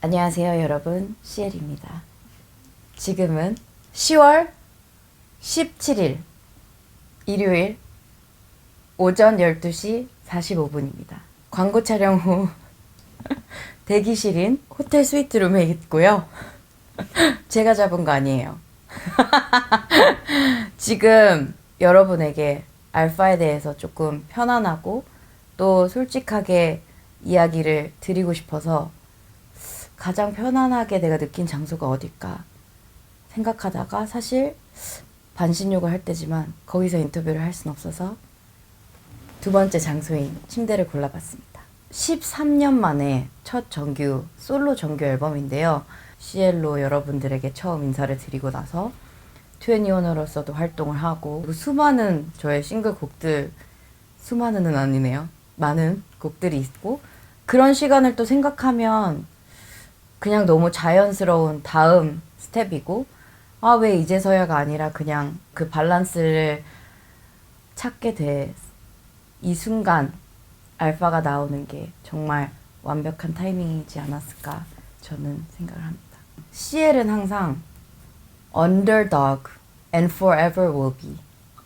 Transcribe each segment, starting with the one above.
안녕하세요 여러분, 시엘입니다. 지금은 10월 17일 일요일 오전 12시 45분입니다. 광고 촬영 후 대기실인 호텔 스위트룸에 있고요. 제가 잡은 거 아니에요. 지금 여러분에게 알파에 대해서 조금 편안하고 또 솔직하게 이야기를 드리고 싶어서 가장 편안하게 내가 느낀 장소가 어딜까 생각하다가 사실 반신욕을 할 때지만 거기서 인터뷰를 할 순 없어서 두 번째 장소인 침대를 골라봤습니다. 13년 만에 첫 정규 솔로 정규 앨범인데요. CL로 여러분들에게 처음 인사를 드리고 나서 2NE1으로서도 활동을 하고 수많은 저의 싱글곡들, 수많은은 아니네요. 많은 곡들이 있고 그런 시간을 또 생각하면 그냥 너무 자연스러운 다음 스텝이고 아, 왜 이제서야가 아니라 그냥 그 밸런스를 찾게 돼 이 순간 알파가 나오는 게 정말 완벽한 타이밍이지 않았을까 저는 생각을 합니다. CL은 항상 underdog and forever will be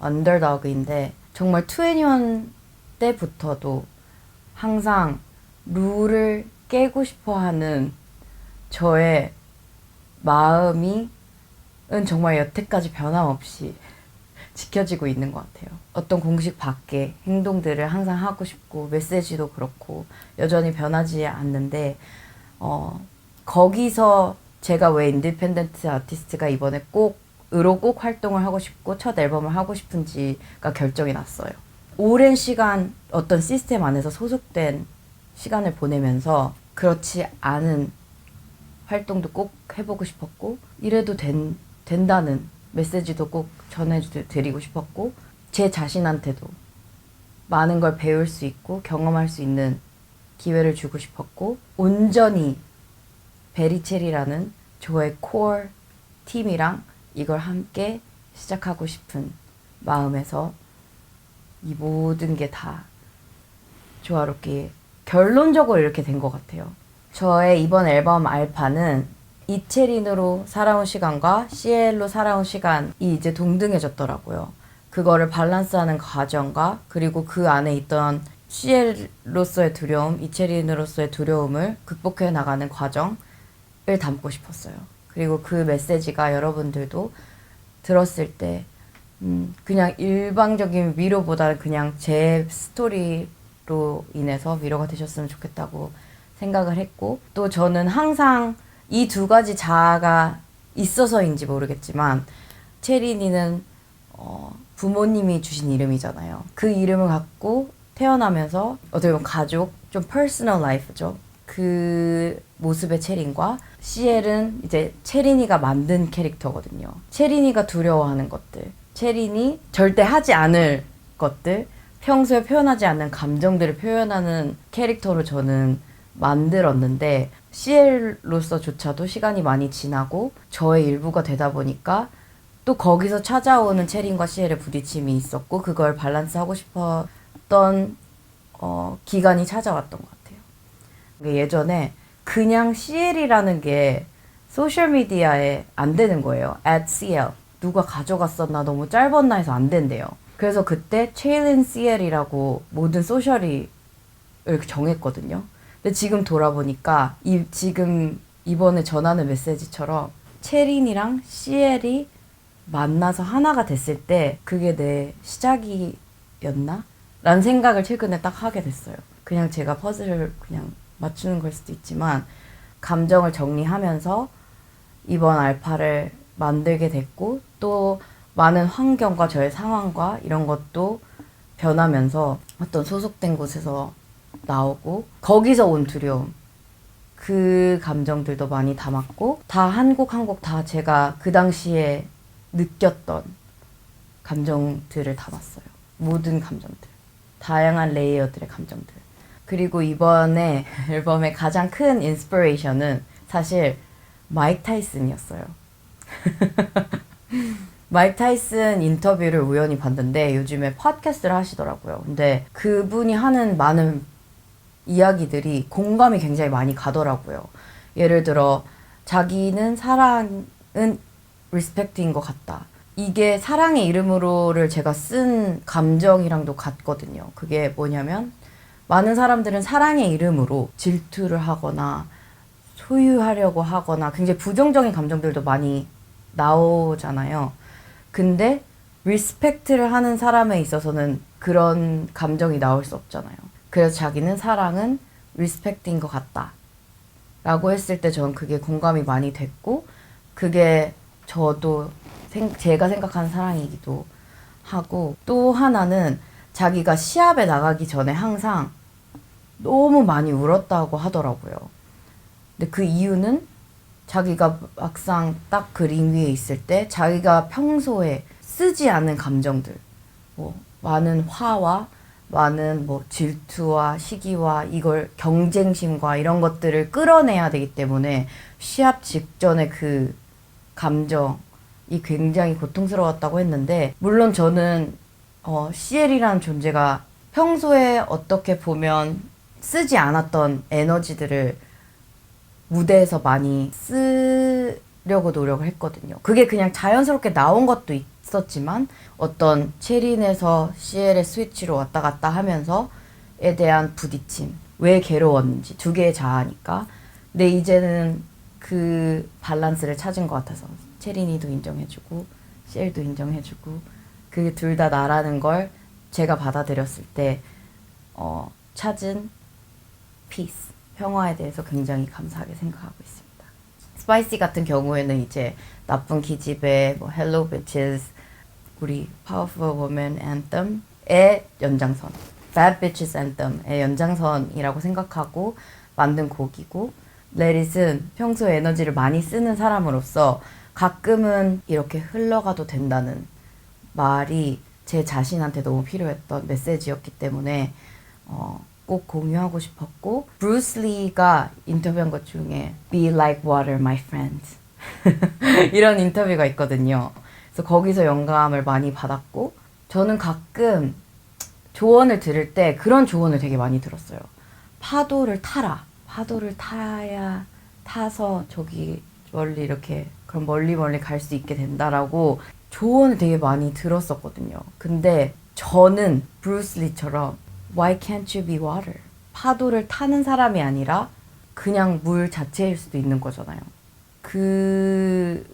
underdog인데 정말 2NE1 때부터도 항상 룰을 깨고 싶어하는 저의 마음이 정말 여태까지 변함없이 지켜지고 있는 것 같아요. 어떤 공식 밖의 행동들을 항상 하고 싶고 메시지도 그렇고 여전히 변하지 않는데 거기서 제가 왜 인디펜던트 아티스트가 이번에 꼭 활동을 하고 싶고 첫 앨범을 하고 싶은지가 결정이 났어요. 오랜 시간 어떤 시스템 안에서 소속된 시간을 보내면서 그렇지 않은 활동도 꼭 해보고 싶었고 이래도 된다는 메시지도 꼭 전해드리고 싶었고 제 자신한테도 많은 걸 배울 수 있고 경험할 수 있는 기회를 주고 싶었고 온전히 베리체리라는 저의 코어 팀이랑 이걸 함께 시작하고 싶은 마음에서 이 모든 게 다 조화롭게 결론적으로 이렇게 된 것 같아요. 저의 이번 앨범 알파는 이채린으로 살아온 시간과 CL로 살아온 시간이 이제 동등해졌더라고요. 그거를 밸런스하는 과정과 그리고 그 안에 있던 CL로서의 두려움, 이채린으로서의 두려움을 극복해 나가는 과정을 담고 싶었어요. 그리고 그 메시지가 여러분들도 들었을 때 그냥 일방적인 위로보다는 그냥 제 스토리로 인해서 위로가 되셨으면 좋겠다고 생각을 했고 또 저는 항상 이 두 가지 자아가 있어서인지 모르겠지만 채린이는 부모님이 주신 이름이잖아요. 그 이름을 갖고 태어나면서 어떻게 보면 가족, 좀 퍼스널 라이프죠. 그 모습의 채린과 CL은 이제 채린이가 만든 캐릭터거든요. 채린이가 두려워하는 것들, 채린이 절대 하지 않을 것들, 평소에 표현하지 않는 감정들을 표현하는 캐릭터로 저는 만들었는데 CL로서조차도 시간이 많이 지나고 저의 일부가 되다 보니까 또 거기서 찾아오는 채린과 CL의 부딪힘이 있었고 그걸 밸런스하고 싶었던 기간이 찾아왔던 것 같아요. 예전에 그냥 CL이라는 게 소셜미디어에 안 되는 거예요. @CL 누가 가져갔었나 너무 짧았나 해서 안 된대요. 그래서 그때 채린 CL이라고 모든 소셜이 이렇게 정했거든요. 근데 지금 돌아보니까 지금 이번에 전하는 메시지처럼 채린이랑 CL이 만나서 하나가 됐을 때 그게 내 시작이었나? 라는 생각을 최근에 딱 하게 됐어요. 그냥 제가 퍼즐을 그냥 맞추는 걸 수도 있지만 감정을 정리하면서 이번 알파를 만들게 됐고 또 많은 환경과 저의 상황과 이런 것도 변하면서 어떤 소속된 곳에서 나오고 거기서 온 두려움 그 감정들도 많이 담았고 다 한 곡 한 곡 다 제가 그 당시에 느꼈던 감정들을 담았어요. 모든 감정들 다양한 레이어들의 감정들 그리고 이번에 앨범의 가장 큰 인스피레이션은 사실 마이크 타이슨이었어요. 마이크 타이슨 인터뷰를 우연히 봤는데 요즘에 팟캐스트를 하시더라고요. 근데 그분이 하는 많은 이야기들이 공감이 굉장히 많이 가더라고요. 예를 들어 자기는 사랑은 리스펙트인 것 같다. 이게 사랑의 이름으로를 제가 쓴 감정이랑도 같거든요. 그게 뭐냐면 많은 사람들은 사랑의 이름으로 질투를 하거나 소유하려고 하거나 굉장히 부정적인 감정들도 많이 나오잖아요. 근데 리스펙트를 하는 사람에 있어서는 그런 감정이 나올 수 없잖아요. 그래서 자기는 사랑은 리스펙트인 것 같다 라고 했을 때 저는 그게 공감이 많이 됐고, 그게 저도 제가 생각하는 사랑이기도 하고, 또 하나는 자기가 시합에 나가기 전에 항상 너무 많이 울었다고 하더라고요. 근데 그 이유는 자기가 막상 딱 그 링 위에 있을 때 자기가 평소에 쓰지 않은 감정들, 뭐 많은 화와 많은 뭐 질투와 시기와 이걸 경쟁심과 이런 것들을 끌어내야 되기 때문에 시합 직전에 그 감정이 굉장히 고통스러웠다고 했는데, 물론 저는 CL이라는 존재가 평소에 어떻게 보면 쓰지 않았던 에너지들을 무대에서 많이 쓰려고 노력을 했거든요. 그게 그냥 자연스럽게 나온 것도 있었지만 어떤 체린에서 CL의 스위치로 왔다 갔다 하면서에 대한 부딪힘, 왜 괴로웠는지 두 개의 자아니까. 근데 이제는 그 밸런스를 찾은 것 같아서 체린이도 인정해주고 CL도 인정해주고 그게 둘 다 나라는 걸 제가 받아들였을 때 찾은 피스, 평화에 대해서 굉장히 감사하게 생각하고 있습니다. 스파이시 같은 경우에는 이제 나쁜 기집애, 뭐 Hello Bitches, 우리 Powerful Woman Anthem의 연장선, Bad Bitches Anthem의 연장선이라고 생각하고 만든 곡이고, Let It은 평소에 에너지를 많이 쓰는 사람으로서 가끔은 이렇게 흘러가도 된다는 말이 제 자신한테 너무 필요했던 메시지였기 때문에 꼭 공유하고 싶었고, 브루스 리가 인터뷰한 것 중에 Be like water, my friends 이런 인터뷰가 있거든요. 그래서 거기서 영감을 많이 받았고, 저는 가끔 조언을 들을 때 그런 조언을 되게 많이 들었어요. 파도를 타라. 파도를 타서 저기 멀리 이렇게 그럼 멀리 갈 수 있게 된다라고 조언을 되게 많이 들었었거든요. 근데 저는 브루스 리처럼 Why can't you be water? 파도를 타는 사람이 아니라 그냥 물 자체일 수도 있는 거잖아요. 그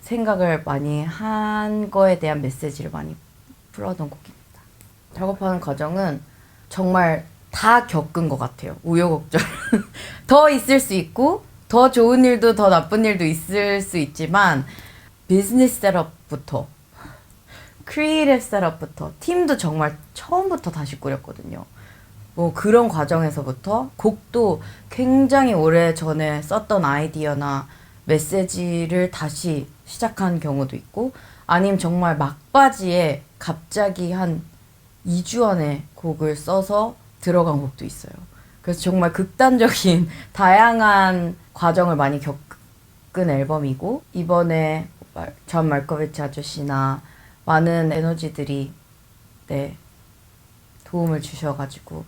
생각을 많이 한 거에 대한 메시지를 많이 풀어놓은 곡입니다. 작업하는 과정은 정말 다 겪은 것 같아요. 우여곡절. 더 있을 수 있고 더 좋은 일도 더 나쁜 일도 있을 수 있지만 비즈니스 셋업부터 크리에이티브 셋업부터 팀도 정말 처음부터 다시 꾸렸거든요. 뭐 그런 과정에서부터 곡도 굉장히 오래 전에 썼던 아이디어나 메시지를 다시 시작한 경우도 있고, 아니면 정말 막바지에 갑자기 한 2주 안에 곡을 써서 들어간 곡도 있어요. 그래서 정말 극단적인 다양한 과정을 많이 겪은 앨범이고, 이번에 존 말코비치 아저씨나 많은 에너지들이 도움을 주셔가지고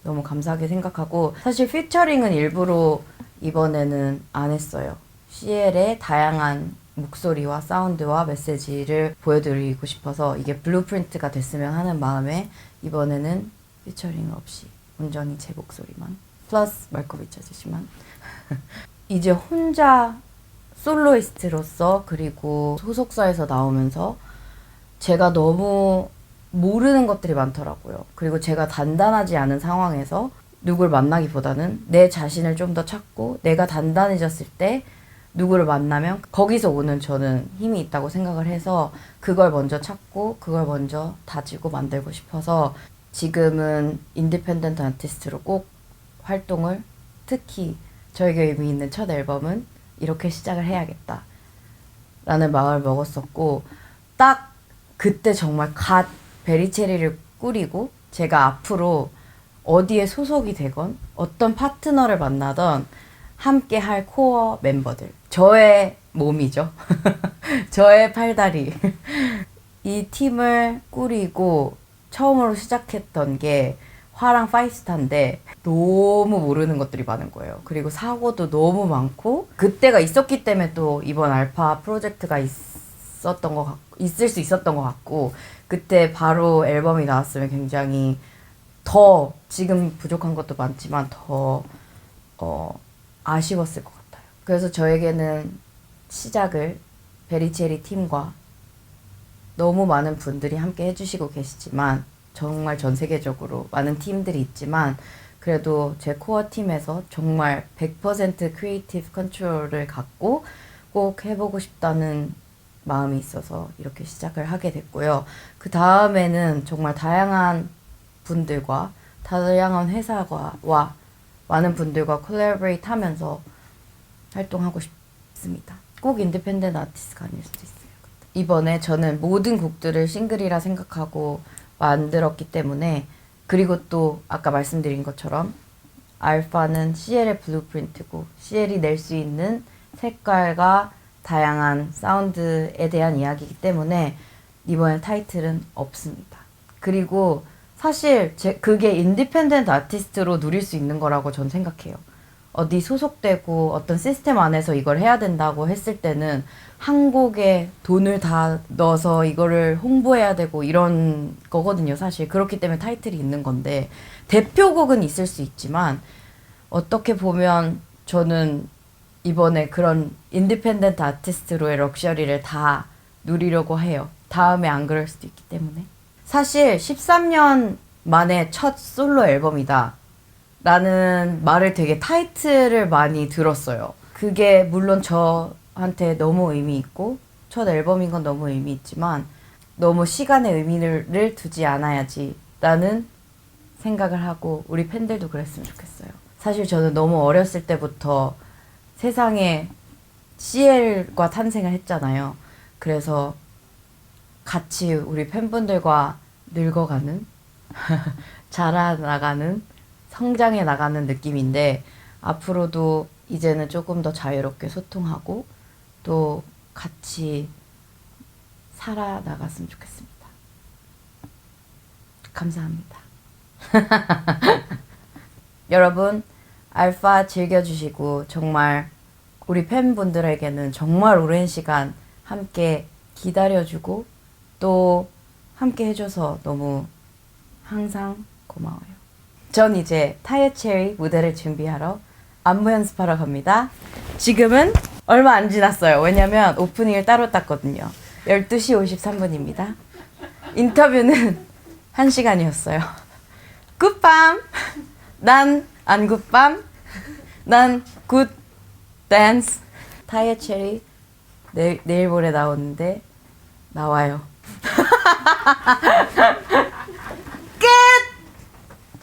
너무 감사하게 생각하고, 사실 피처링은 일부러 이번에는 안 했어요. CL의 다양한 목소리와 사운드와 메시지를 보여드리고 싶어서 이게 블루프린트가 됐으면 하는 마음에 이번에는 피처링 없이 온전히 제 목소리만 플러스 말코비치 아저씨만 이제 혼자 솔로이스트로서, 그리고 소속사에서 나오면서 제가 너무 모르는 것들이 많더라고요. 그리고 제가 단단하지 않은 상황에서 누굴 만나기보다는 내 자신을 좀 더 찾고, 내가 단단해졌을 때 누구를 만나면 거기서 오는 저는 힘이 있다고 생각을 해서 그걸 먼저 찾고 그걸 먼저 다지고 만들고 싶어서 지금은 인디펜던트 아티스트로 꼭 활동을, 특히 저에게 의미 있는 첫 앨범은 이렇게 시작을 해야겠다 라는 마음을 먹었었고, 딱 그때 정말 갓 베리체리를 꾸리고 제가 앞으로 어디에 소속이 되건 어떤 파트너를 만나던 함께 할 코어 멤버들, 저의 몸이죠. 저의 팔다리. 이 팀을 꾸리고 처음으로 시작했던 게 화랑 파이스타인데 너무 모르는 것들이 많은 거예요. 그리고 사고도 너무 많고 그때가 있었기 때문에 또 이번 알파 프로젝트가 있을 수 있었던 것 같고 그때 바로 앨범이 나왔으면 굉장히 더 지금 부족한 것도 많지만 더 아쉬웠을 것 같아요. 그래서 저에게는 시작을 베리체리 팀과 너무 많은 분들이 함께 해주시고 계시지만 정말 전 세계적으로 많은 팀들이 있지만 그래도 제 코어 팀에서 정말 100% 크리에이티브 컨트롤을 갖고 꼭 해보고 싶다는 마음이 있어서 이렇게 시작을 하게 됐고요. 그 다음에는 정말 다양한 분들과 다양한 회사와 많은 분들과 콜라보레이트 하면서 활동하고 싶습니다. 꼭 인디펜던트 아티스트가 아닐 수도 있어요. 이번에 저는 모든 곡들을 싱글이라 생각하고 만들었기 때문에 그리고 또 아까 말씀드린 것처럼 알파는 CL의 블루프린트고 CL이 낼 수 있는 색깔과 다양한 사운드에 대한 이야기이기 때문에 이번에 타이틀은 없습니다. 그리고 사실 그게 인디펜던트 아티스트로 누릴 수 있는 거라고 전 생각해요. 어디 소속되고 어떤 시스템 안에서 이걸 해야 된다고 했을 때는 한 곡에 돈을 다 넣어서 이거를 홍보해야 되고 이런 거거든요, 사실. 그렇기 때문에 타이틀이 있는 건데 대표곡은 있을 수 있지만 어떻게 보면 저는 이번에 그런 인디펜던트 아티스트로의 럭셔리를 다 누리려고 해요. 다음에 안 그럴 수도 있기 때문에. 사실 13년 만에 첫 솔로 앨범이다 라는 말을 되게 타이틀을 많이 들었어요. 그게 물론 저한테 너무 의미 있고 첫 앨범인 건 너무 의미 있지만 너무 시간에 의미를 두지 않아야지 라는 생각을 하고 우리 팬들도 그랬으면 좋겠어요. 사실 저는 너무 어렸을 때부터 세상에 CL과 탄생을 했잖아요. 그래서 같이 우리 팬분들과 늙어가는 자라나가는 성장해 나가는 느낌인데 앞으로도 이제는 조금 더 자유롭게 소통하고 또 같이 살아나갔으면 좋겠습니다. 감사합니다. 여러분 알파 즐겨주시고 정말 우리 팬분들에게는 정말 오랜 시간 함께 기다려주고 또 함께 해줘서 너무 항상 고마워요. 전 이제 타이어체리 무대를 준비하러 안무 연습하러 갑니다. 지금은 얼마 안 지났어요. 왜냐면 오프닝을 따로 땄거든요. 12시 53분입니다. 인터뷰는 1시간이었어요. 굿밤! 난 안 굿밤! 난 굿 댄스! 타이어체리 내일 모레 나오는데 나와요.